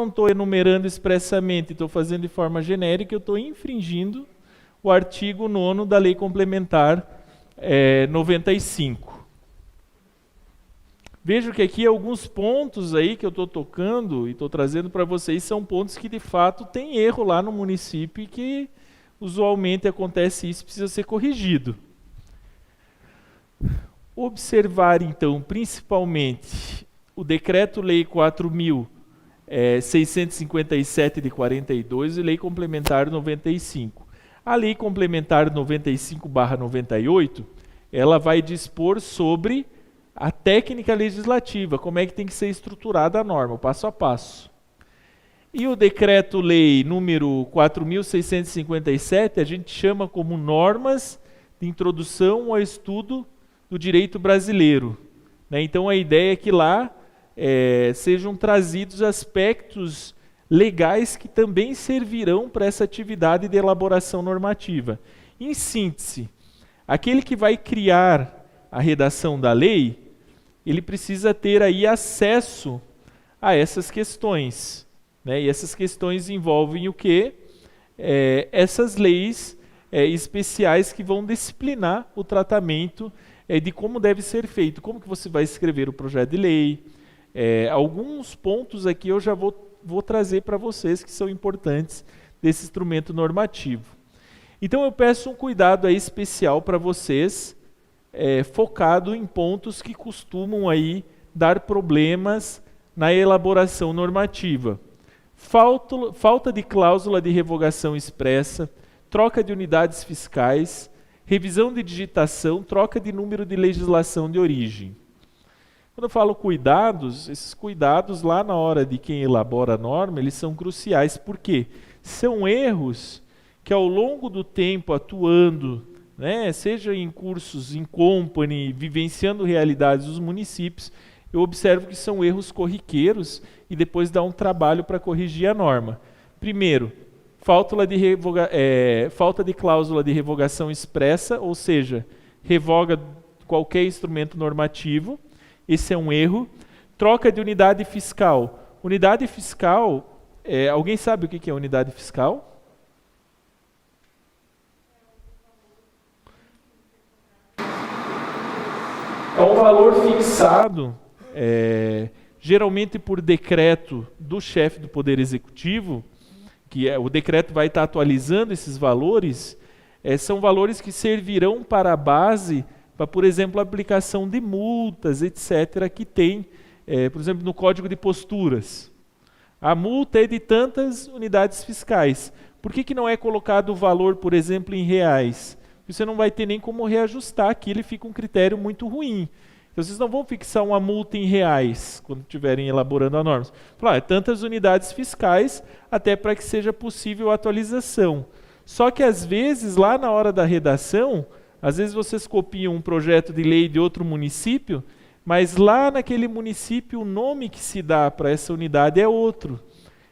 não estou enumerando expressamente, estou fazendo de forma genérica, eu estou infringindo o artigo 9º da Lei Complementar 95. Vejo que aqui alguns pontos aí que eu estou tocando e estou trazendo para vocês são pontos que de fato tem erro lá no município e que usualmente acontece isso, precisa ser corrigido. Observar então principalmente o Decreto-Lei 4.657 de 42 e Lei Complementar 95. A Lei Complementar 95/98, ela vai dispor sobre a técnica legislativa, como é que tem que ser estruturada a norma, passo a passo. E o Decreto-Lei número 4.657, a gente chama como normas de introdução ao estudo do direito brasileiro. Então a ideia é que lá sejam trazidos aspectos legais que também servirão para essa atividade de elaboração normativa. Em síntese, aquele que vai criar a redação da lei, ele precisa ter aí acesso a essas questões. E essas questões envolvem o quê? Essas leis especiais que vão disciplinar o tratamento de como deve ser feito, como que você vai escrever o projeto de lei. Alguns pontos aqui eu já vou trazer para vocês que são importantes desse instrumento normativo. Então eu peço um cuidado aí especial para vocês, focado em pontos que costumam aí dar problemas na elaboração normativa. Falta de cláusula de revogação expressa, troca de unidades fiscais, revisão de digitação, troca de número de legislação de origem. Quando eu falo cuidados, esses cuidados lá na hora de quem elabora a norma, eles são cruciais. Por quê? São erros que ao longo do tempo atuando, seja em cursos, em company, vivenciando realidades dos municípios, eu observo que são erros corriqueiros e depois dá um trabalho para corrigir a norma. Primeiro, falta de cláusula de revogação expressa, ou seja, revoga qualquer instrumento normativo. Esse é um erro. Troca de unidade fiscal. Unidade fiscal, alguém sabe o que é unidade fiscal? É um valor fixado, geralmente por decreto do chefe do Poder Executivo, que o decreto vai estar atualizando esses valores, são valores que servirão para a base para, por exemplo, a aplicação de multas, etc., que tem, por exemplo, no Código de Posturas. A multa é de tantas unidades fiscais. Por que não é colocado o valor, por exemplo, em reais? Você não vai ter nem como reajustar aquilo e fica um critério muito ruim. Então, vocês não vão fixar uma multa em reais quando estiverem elaborando a norma. Falar, tantas unidades fiscais até para que seja possível a atualização. Só que, às vezes, lá na hora da redação, às vezes vocês copiam um projeto de lei de outro município, mas lá naquele município o nome que se dá para essa unidade é outro.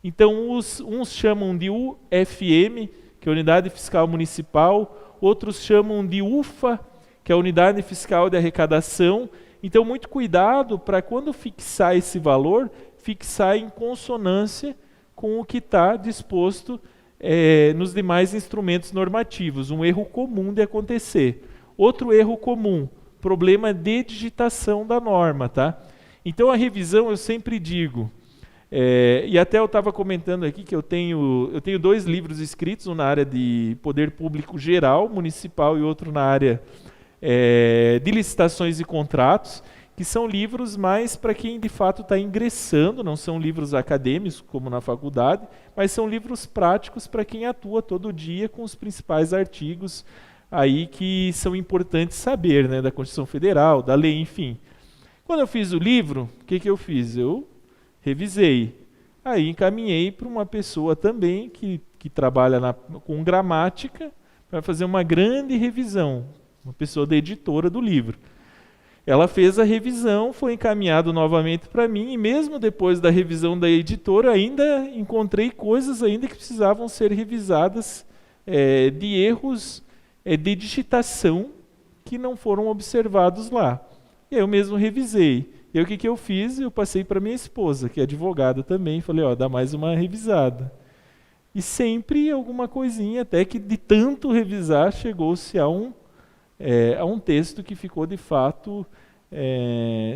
Então, uns chamam de UFM, que é a Unidade Fiscal Municipal, outros chamam de UFA, que é a Unidade Fiscal de Arrecadação. Então, muito cuidado para quando fixar esse valor, fixar em consonância com o que está disposto nos demais instrumentos normativos. Um erro comum de acontecer. Outro erro comum, problema de digitação da norma. Tá? Então, a revisão, eu sempre digo, e até eu estava comentando aqui que eu tenho 2 livros escritos, um na área de poder público geral, municipal, e outro na área de licitações e contratos, que são livros mais para quem de fato está ingressando, não são livros acadêmicos como na faculdade, mas são livros práticos para quem atua todo dia com os principais artigos aí que são importantes saber, da Constituição Federal, da lei, enfim. Quando eu fiz o livro, o que eu fiz? Eu revisei. Aí encaminhei para uma pessoa também que trabalha com gramática para fazer uma grande revisão, uma pessoa da editora do livro. Ela fez a revisão, foi encaminhado novamente para mim, e mesmo depois da revisão da editora, ainda encontrei coisas ainda que precisavam ser revisadas, de erros de digitação que não foram observados lá. E eu mesmo revisei. E aí o que que eu fiz? Eu passei para minha esposa, que é advogada também, falei, ó, dá mais uma revisada. E sempre alguma coisinha, até que de tanto revisar, chegou-se a um texto que ficou de fato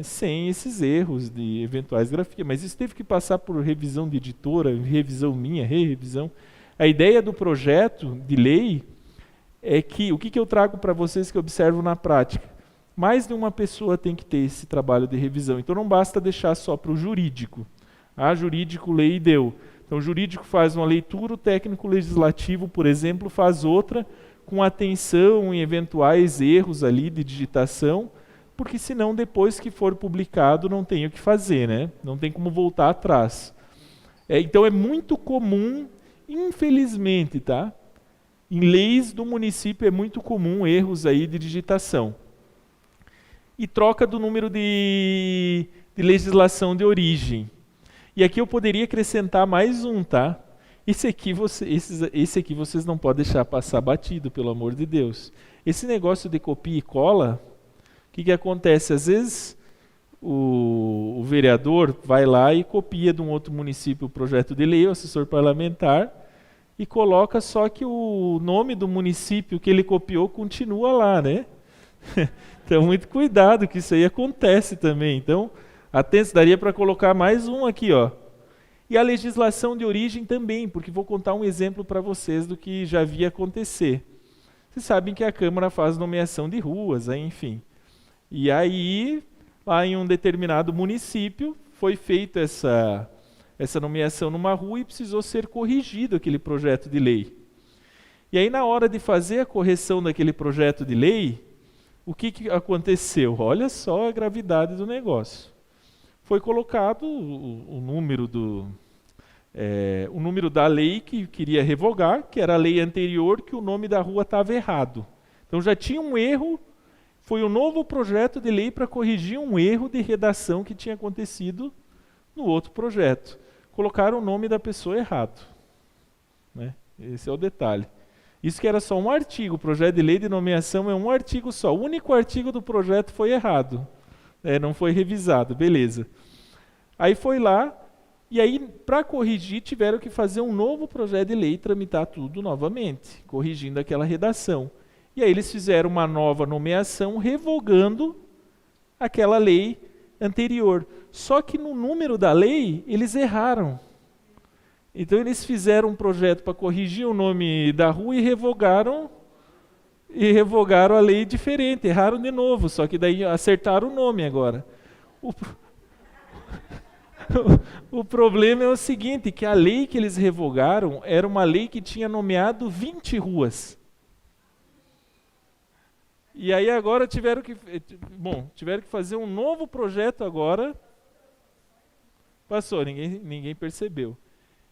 sem esses erros de eventuais grafias. Mas isso teve que passar por revisão de editora, revisão minha, revisão. A ideia do projeto de lei é que, o que que eu trago para vocês que eu observo na prática? Mais de uma pessoa tem que ter esse trabalho de revisão. Então não basta deixar só para o jurídico. Ah, jurídico, lei e deu. Então o jurídico faz uma leitura, o técnico legislativo, por exemplo, faz outra, com atenção em eventuais erros ali de digitação, porque senão depois que for publicado não tem o que fazer, né? Não tem como voltar atrás. Então é muito comum, infelizmente, tá? Em leis do município é muito comum erros aí de digitação. E troca do número de legislação de origem. E aqui eu poderia acrescentar mais um, tá? Esse aqui vocês não podem deixar passar batido, pelo amor de Deus. Esse negócio de copia e cola, o que que acontece? Às vezes o vereador vai lá e copia de um outro município o projeto de lei, o assessor parlamentar, e coloca só que o nome do município que ele copiou continua lá, né? Então, muito cuidado, que isso aí acontece também. Então, atenção, daria para colocar mais um aqui, ó. E a legislação de origem também, porque vou contar um exemplo para vocês do que já vi acontecer. Vocês sabem que a Câmara faz nomeação de ruas, enfim. E aí, lá em um determinado município, foi feita essa nomeação numa rua e precisou ser corrigido aquele projeto de lei. E aí, na hora de fazer a correção daquele projeto de lei, o que que aconteceu? Olha só a gravidade do negócio. Foi colocado o número o número da lei que queria revogar, que era a lei anterior, que o nome da rua estava errado. Então já tinha um erro, foi um novo projeto de lei para corrigir um erro de redação que tinha acontecido no outro projeto. Colocaram o nome da pessoa errado, né? Esse é o detalhe. Isso que era só um artigo, o projeto de lei de nomeação é um artigo só. O único artigo do projeto foi errado, não foi revisado, beleza. Aí foi lá, e aí para corrigir tiveram que fazer um novo projeto de lei e tramitar tudo novamente, corrigindo aquela redação. E aí eles fizeram uma nova nomeação revogando aquela lei anterior. Só que no número da lei eles erraram. Então eles fizeram um projeto para corrigir o nome da rua e revogaram a lei diferente, erraram de novo, só que daí acertaram o nome agora. O problema é o seguinte, que a lei que eles revogaram era uma lei que tinha nomeado 20 ruas. E aí agora tiveram que fazer um novo projeto agora. Passou, ninguém percebeu.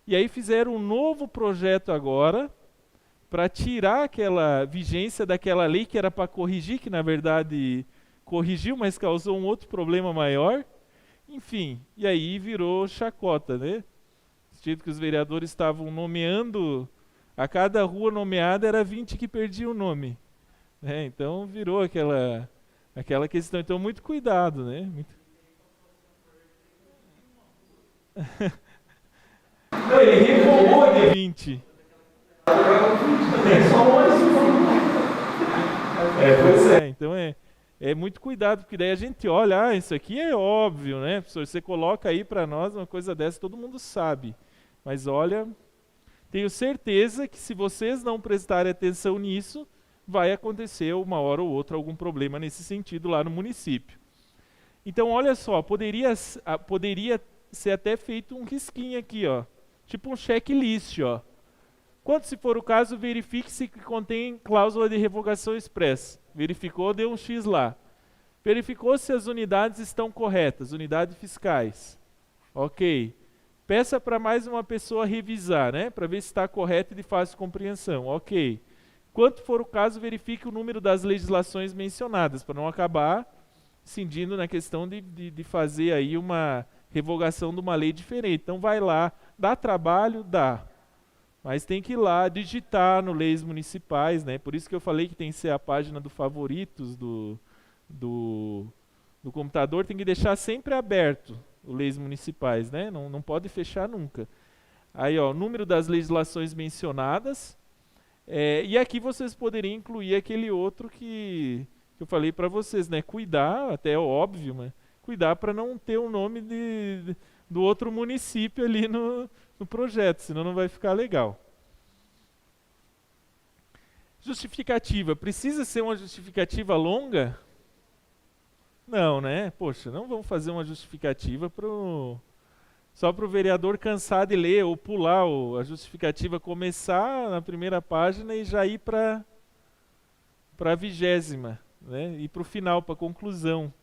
E aí fizeram um novo projeto agora para tirar aquela vigência daquela lei que era para corrigir, que na verdade corrigiu, mas causou um outro problema maior. Enfim, e aí virou chacota, né? Sentido que os vereadores estavam nomeando, a cada rua nomeada era 20 que perdiam o nome. Então virou aquela questão. Então muito cuidado, né? Não, ele revogou de 20. Pois é, então é muito cuidado, porque daí a gente olha, isso aqui é óbvio, né? Professor, você coloca aí para nós uma coisa dessa, todo mundo sabe. Mas olha, tenho certeza que se vocês não prestarem atenção nisso, vai acontecer uma hora ou outra algum problema nesse sentido lá no município. Então olha só, poderia ser até feito um risquinho aqui, ó. Tipo um checklist, ó. Quando, se for o caso, verifique se contém cláusula de revogação expressa. Verificou, deu um X lá. Verificou se as unidades estão corretas, unidades fiscais. Ok. Peça para mais uma pessoa revisar, né? Para ver se está correto e de fácil compreensão. Ok. Quando for o caso, verifique o número das legislações mencionadas, para não acabar incidindo na questão de fazer aí uma revogação de uma lei diferente. Então vai lá, dá trabalho? Dá. Mas tem que ir lá digitar no leis municipais, né? Por isso que eu falei que tem que ser a página do favoritos do do computador tem que deixar sempre aberto o Leis Municipais, né? Não pode fechar nunca. Aí, ó, número das legislações mencionadas. E aqui vocês poderiam incluir aquele outro que eu falei para vocês, né? Cuidar, até é óbvio, mas cuidar para não ter o nome do outro município ali no projeto, senão não vai ficar legal. Justificativa. Precisa ser uma justificativa longa? Não, né? Poxa, não vamos fazer uma justificativa só para o vereador cansar de ler ou pular a justificativa, começar na primeira página e já ir para a 20ª, né? E para o final, para a conclusão.